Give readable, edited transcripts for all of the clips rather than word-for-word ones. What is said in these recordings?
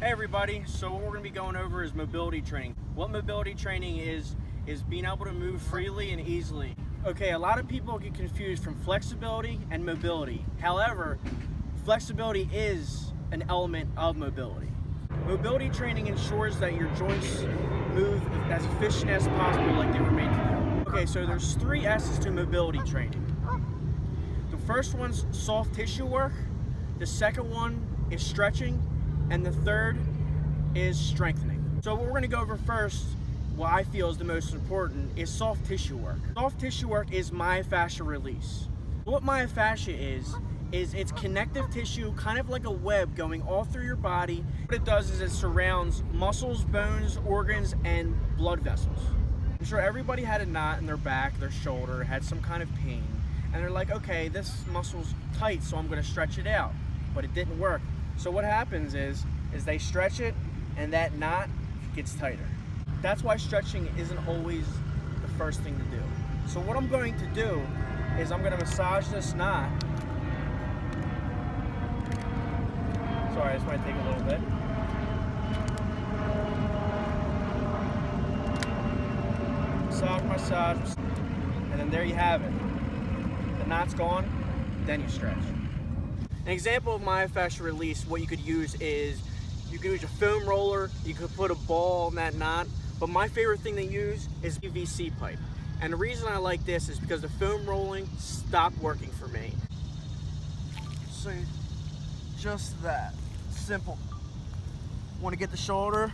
Hey everybody, so what we're going to be going over is mobility training. What mobility training is being able to move freely and easily. Okay, a lot of people get confused from flexibility and mobility. However, flexibility is an element of mobility. Mobility training ensures that your joints move as efficient as possible like they were made to do. Okay, so there's 3 S's to mobility training. The first one's soft tissue work, the second one is stretching, and the third is strengthening. So what we're going to go over first, what I feel is the most important, is soft tissue work. Soft tissue work is myofascial release. What myofascia is it's connective tissue, kind of like a web going all through your body. What it does is it surrounds muscles, bones, organs, and blood vessels. I'm sure everybody had a knot in their back, their shoulder, had some kind of pain, and they're like, okay, this muscle's tight, so I'm going to stretch it out. But it didn't work. So what happens is they stretch it and that knot gets tighter. That's why stretching isn't always the first thing to do. So what I'm going to do is I'm going to massage this knot. Sorry, this might take a little bit. Massage, and then there you have it. The knot's gone, then you stretch. An example of myofascial release, what you could use is, you could use a foam roller, you could put a ball in that knot, but my favorite thing to use is PVC pipe. And the reason I like this is because the foam rolling stopped working for me. So just that, simple. Want to get the shoulder.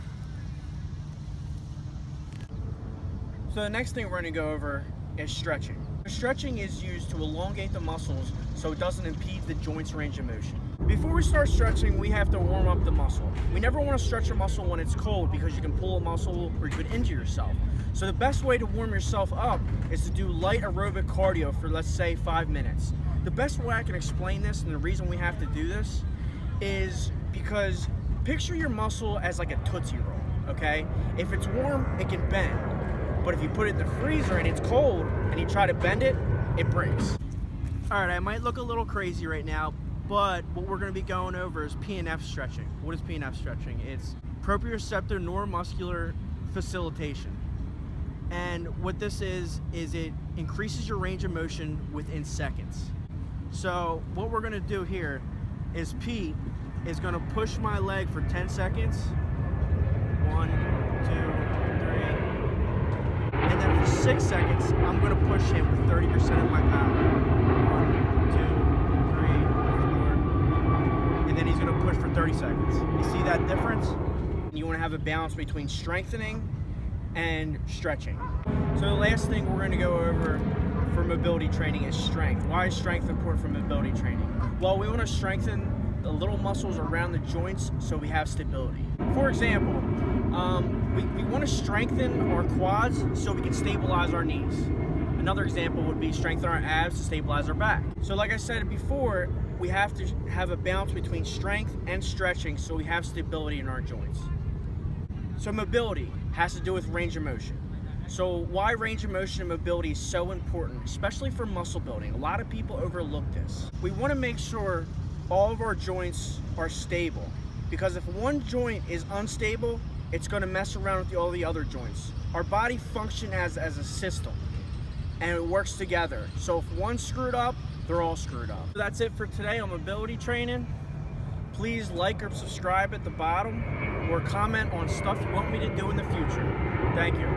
So the next thing we're going to go over is stretching. Stretching is used to elongate the muscles so it doesn't impede the joint's range of motion. Before we start stretching, we have to warm up the muscle. We never want to stretch a muscle when it's cold because you can pull a muscle or you could injure yourself. So the best way to warm yourself up is to do light aerobic cardio for, let's say, 5 minutes. The best way I can explain this, and the reason we have to do this, is because picture your muscle as like a Tootsie Roll, okay? If it's warm, it can bend. But if you put it in the freezer and it's cold and you try to bend it, it breaks. All right, I might look a little crazy right now, but what we're gonna be going over is PNF stretching. What is PNF stretching? It's proprioceptor neuromuscular facilitation. And what this is it increases your range of motion within seconds. So what we're gonna do here is Pete is gonna push my leg for 10 seconds. 1, 2, 3. And then for 6 seconds, I'm going to push him with 30% of my power. 1, 2, 3, 4. And then he's going to push for 30 seconds. You see that difference? You want to have a balance between strengthening and stretching. So the last thing we're going to go over for mobility training is strength. Why is strength important for mobility training? Well, we want to strengthen the little muscles around the joints so we have stability. For example, we want to strengthen our quads so we can stabilize our knees. Another example would be strengthen our abs to stabilize our back. So like I said before, we have to have a balance between strength and stretching so we have stability in our joints. So mobility has to do with range of motion. So why range of motion and mobility is so important, especially for muscle building. A lot of people overlook this. We want to make sure all of our joints are stable, because if one joint is unstable, it's going to mess around with all the other joints. Our body functions as a system, and it works together. So if one's screwed up, they're all screwed up. So that's it for today on mobility training. Please like or subscribe at the bottom, or comment on stuff you want me to do in the future. Thank you.